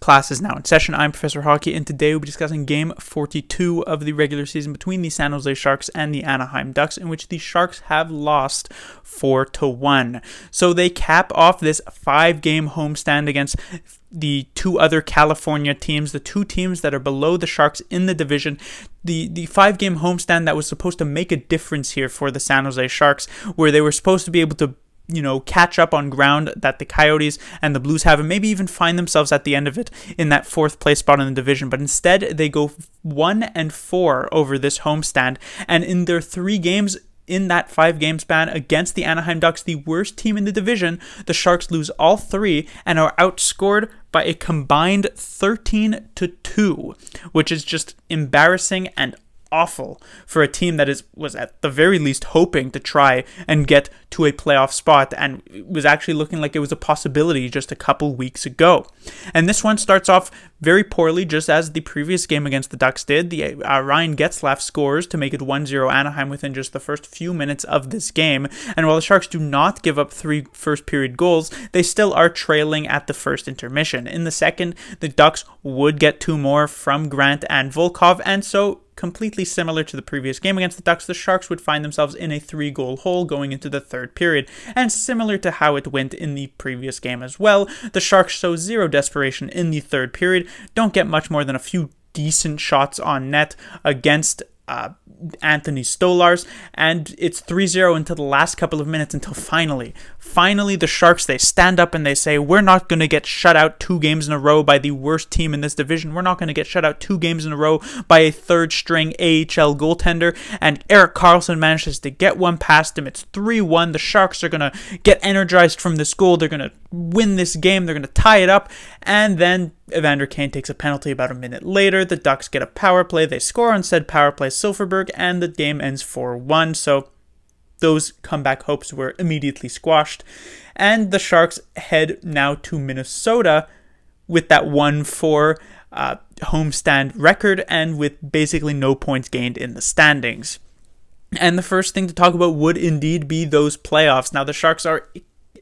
Class is now in session. I'm Professor Hockey, and today we'll be discussing Game 42 of the regular season between the San Jose Sharks and the Anaheim Ducks, in which the Sharks have lost 4-1. So they cap off this 5-game homestand against the two other California teams, the two teams that are below the Sharks in the division. The 5-game homestand that was supposed to make a difference here for the San Jose Sharks, where they were supposed to be able to catch up on ground that the Coyotes and the Blues have, and maybe even find themselves at the end of it in that 4th place spot in the division. But instead, they go 1-4 over this homestand, and in their 3 games in that 5-game span against the Anaheim Ducks, the worst team in the division, the Sharks lose all 3 and are outscored by a combined 13-2, which is just embarrassing and awful for a team that was at the very least hoping to try and get to a playoff spot, and it was actually looking like it was a possibility just a couple weeks ago. And this one starts off very poorly, just as the previous game against the Ducks did. The Ryan Getzlaf scores to make it 1-0 Anaheim within just the first few minutes of this game. And while the Sharks do not give up 3 first-period goals, they still are trailing at the first intermission. In the second, the Ducks would get 2 more from Grant and Volkov, and so completely similar to the previous game against the Ducks, the Sharks would find themselves in a 3-goal hole going into the 3rd period. And similar to how it went in the previous game as well, the Sharks show zero desperation in the 3rd period, don't get much more than a few decent shots on net against Anthony Stolarz, and it's 3-0 until the last couple of minutes, until finally the Sharks, they stand up and they say, we're not going to get shut out 2 games in a row by the worst team in this division. We're not going to get shut out 2 games in a row by a 3rd-string AHL goaltender. And Erik Karlsson manages to get one past him. It's 3-1. The Sharks are going to get energized from this goal. They're going to win this game. They're going to tie it up. And then Evander Kane takes a penalty about a minute later. The Ducks get a power play. They score on said power play, Silfverberg, and the game ends 4-1. So those comeback hopes were immediately squashed. And the Sharks head now to Minnesota with that 1-4 homestand record, and with basically no points gained in the standings. And the first thing to talk about would indeed be those playoffs. Now, the Sharks are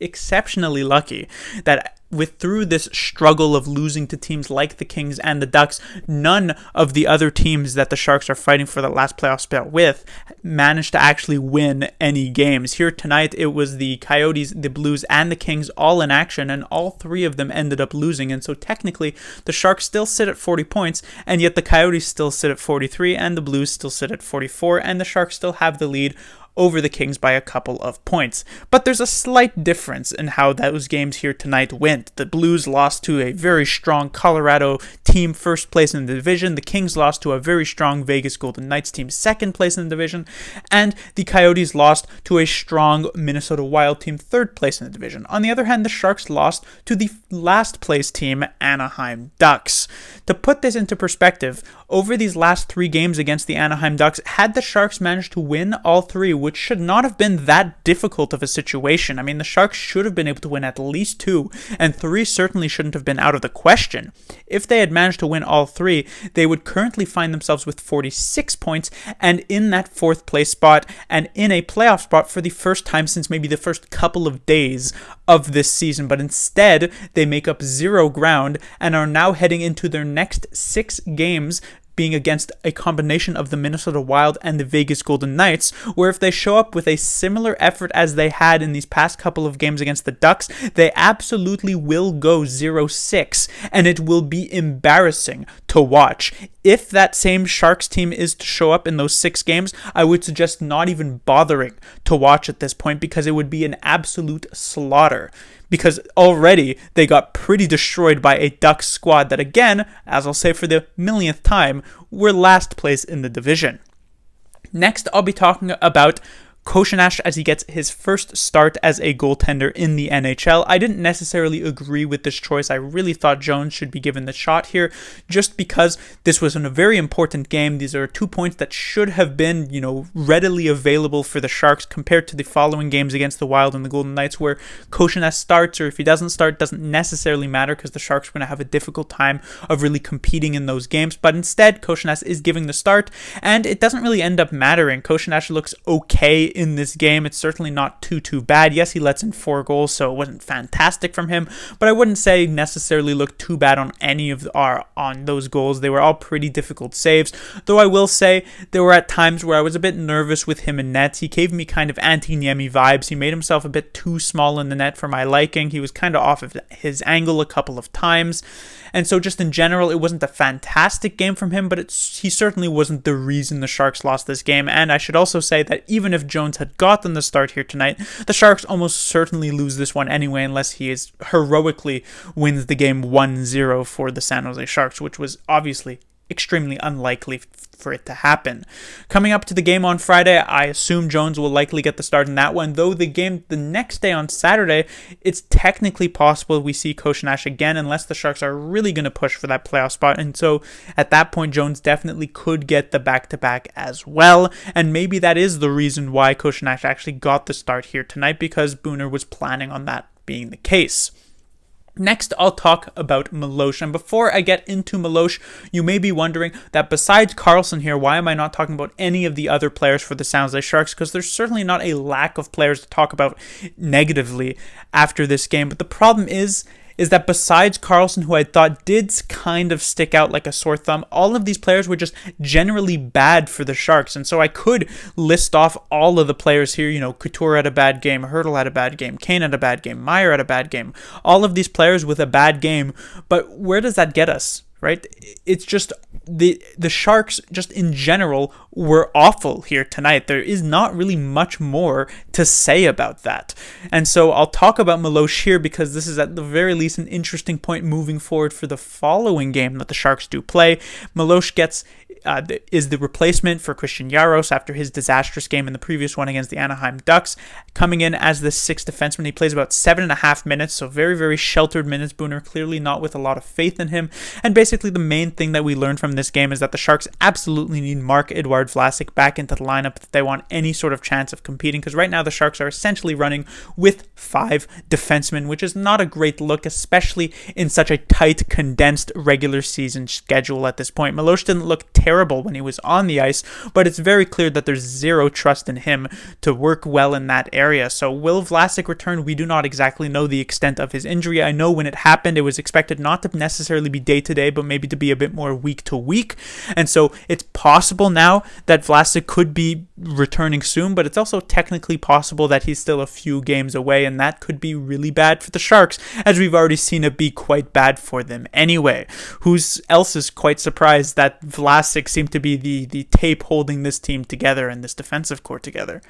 exceptionally lucky that through this struggle of losing to teams like the Kings and the Ducks, none of the other teams that the Sharks are fighting for the last playoff spot with managed to actually win any games. Here tonight, it was the Coyotes, the Blues, and the Kings all in action, and all 3 of them ended up losing. And so technically, the Sharks still sit at 40 points, and yet the Coyotes still sit at 43, and the Blues still sit at 44, and the Sharks still have the lead over the Kings by a couple of points. But there's a slight difference in how those games here tonight went. The Blues lost to a very strong Colorado team, 1st place in the division. The Kings lost to a very strong Vegas Golden Knights team, 2nd place in the division. And the Coyotes lost to a strong Minnesota Wild team, 3rd place in the division. On the other hand, the Sharks lost to the last place team, Anaheim Ducks. To put this into perspective, over these last 3 games against the Anaheim Ducks, had the Sharks managed to win all 3, which should not have been that difficult of a situation. I mean, the Sharks should have been able to win at least 2, and 3 certainly shouldn't have been out of the question. If they had managed to win all 3, they would currently find themselves with 46 points and in that 4th place spot, and in a playoff spot for the first time since maybe the first couple of days of this season. But instead, they make up 0 ground and are now heading into their next 6 games, being against a combination of the Minnesota Wild and the Vegas Golden Knights, where if they show up with a similar effort as they had in these past couple of games against the Ducks, they absolutely will go 0-6, and it will be embarrassing to watch. If that same Sharks team is to show up in those 6 games, I would suggest not even bothering to watch at this point, because it would be an absolute slaughter. Because already they got pretty destroyed by a Ducks squad that, again, as I'll say for the millionth time, were last place in the division. Next, I'll be talking about Koshinash as he gets his first start as a goaltender in the NHL. I didn't necessarily agree with this choice. I really thought Jones should be given the shot here, just because this was a very important game. These are 2 points that should have been, readily available for the Sharks compared to the following games against the Wild and the Golden Knights, where Koshinash starts, or if he doesn't start, doesn't necessarily matter, because the Sharks are going to have a difficult time of really competing in those games. But instead, Koshinash is giving the start, and it doesn't really end up mattering. Koshinash looks okay in this game. It's certainly not too bad. Yes, he lets in 4 goals, so it wasn't fantastic from him, but I wouldn't say necessarily looked too bad on any of on those goals. They were all pretty difficult saves, though I will say there were at times where I was a bit nervous with him in net. He gave me kind of anti-Niemi vibes. He made himself a bit too small in the net for my liking. He was kind of off of his angle a couple of times, and so just in general, it wasn't a fantastic game from him, but he certainly wasn't the reason the Sharks lost this game. And I should also say that even if Jones had gotten the start here tonight, the Sharks almost certainly lose this one anyway, unless he heroically wins the game 1-0 for the San Jose Sharks, which was obviously extremely unlikely for it to happen. Coming up to the game on Friday, I assume Jones will likely get the start in that one, though the game the next day on Saturday, it's technically possible we see Koshinash again, unless the Sharks are really going to push for that playoff spot, and so at that point Jones definitely could get the back-to-back as well, and maybe that is the reason why Koshinash actually got the start here tonight, because Booner was planning on that being the case. Next, I'll talk about Miloš, and before I get into Miloš, you may be wondering that besides Karlsson here, why am I not talking about any of the other players for the San Jose Sharks? Because there's certainly not a lack of players to talk about negatively after this game, but the problem is that besides Karlsson, who I thought did kind of stick out like a sore thumb, all of these players were just generally bad for the Sharks. And so I could list off all of the players here. Couture had a bad game, Hertl had a bad game, Kane had a bad game, Meyer had a bad game. All of these players with a bad game. But where does that get us? Right? It's just the Sharks just in general were awful here tonight. There is not really much more to say about that. And so I'll talk about Miloš here because this is at the very least an interesting point moving forward for the following game that the Sharks do play. Miloš is the replacement for Christian Jaros after his disastrous game in the previous one against the Anaheim Ducks. Coming in as the 6th defenseman, he plays about 7.5 minutes, so very, very sheltered minutes. Booner clearly not with a lot of faith in him. And basically the main thing that we learned from this game is that the Sharks absolutely need Marc-Edouard Vlasic back into the lineup if they want any sort of chance of competing, because right now the Sharks are essentially running with 5 defensemen, which is not a great look, especially in such a tight, condensed regular season schedule at this point. Miloš didn't look terrible when he was on the ice, but it's very clear that there's zero trust in him to work well in that area. So will Vlasic return? We do not exactly know the extent of his injury. I know when it happened, it was expected not to necessarily be day-to-day, but maybe to be a bit more week-to-week. And so it's possible now that Vlasic could be returning soon, but it's also technically possible that he's still a few games away, and that could be really bad for the Sharks, as we've already seen it be quite bad for them anyway. Who else is quite surprised that Vlasic seemed to be the tape holding this team together and this defensive core together?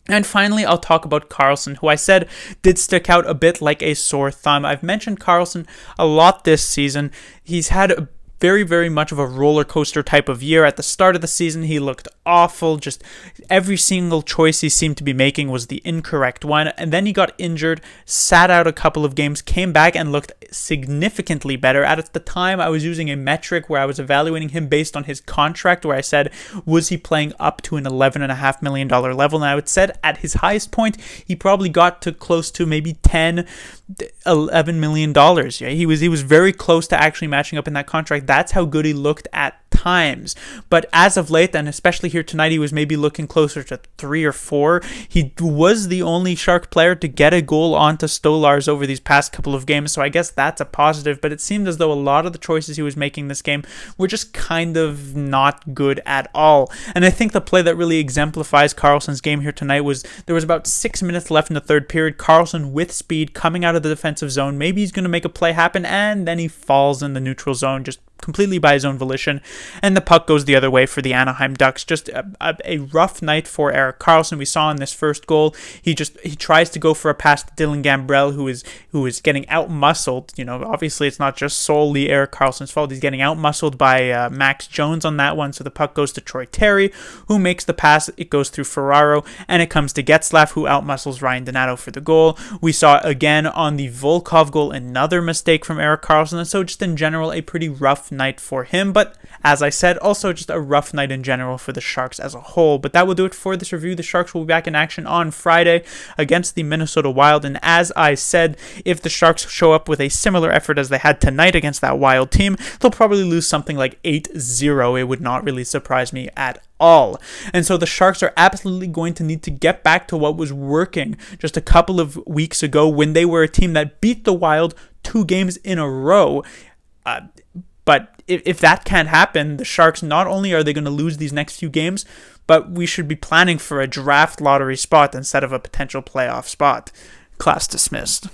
And finally, I'll talk about Karlsson, who I said did stick out a bit like a sore thumb. I've mentioned Karlsson a lot this season. He's had a very, very much of a roller coaster type of year. At the start of the season, he looked awful. Just every single choice he seemed to be making was the incorrect one. And then he got injured, sat out a couple of games, came back and looked significantly better. At the time, I was using a metric where I was evaluating him based on his contract, where I said, was he playing up to an $11.5 million level? And I would said at his highest point, he probably got to close to maybe $11 million. Yeah, he was very close to actually matching up in that contract. That's how good he looked at times. But as of late, and especially here tonight, he was maybe looking closer to 3 or 4. He was the only Shark player to get a goal onto Stolarz over these past couple of games, so I guess that's a positive, but it seemed as though a lot of the choices he was making this game were just kind of not good at all. And I think the play that really exemplifies Karlsson's game here tonight was there was about 6 minutes left in the third period. Karlsson with speed coming out of the defensive zone. Maybe he's going to make a play happen, and then he falls in the neutral zone just completely by his own volition, and the puck goes the other way for the Anaheim Ducks. Just a rough night for Erik Karlsson. We saw in this first goal, he tries to go for a pass to Dylan Gambrell, who is getting out-muscled. Obviously it's not just solely Erik Karlsson's fault. He's getting out-muscled by Max Jones on that one, so the puck goes to Troy Terry, who makes the pass. It goes through Ferraro, and it comes to Getzlaf, who out-muscles Ryan Donato for the goal. We saw again on the Volkov goal another mistake from Erik Karlsson, and so just in general a pretty rough rough night for him. But as I said, also just a rough night in general for the Sharks as a whole. But that will do it for this review. The Sharks will be back in action on Friday against the Minnesota Wild. And as I said, if the Sharks show up with a similar effort as they had tonight against that Wild team, they'll probably lose something like 8-0. It would not really surprise me at all. And so the Sharks are absolutely going to need to get back to what was working just a couple of weeks ago when they were a team that beat the Wild 2 games in a row. But if that can't happen, the Sharks, not only are they going to lose these next few games, but we should be planning for a draft lottery spot instead of a potential playoff spot. Class dismissed.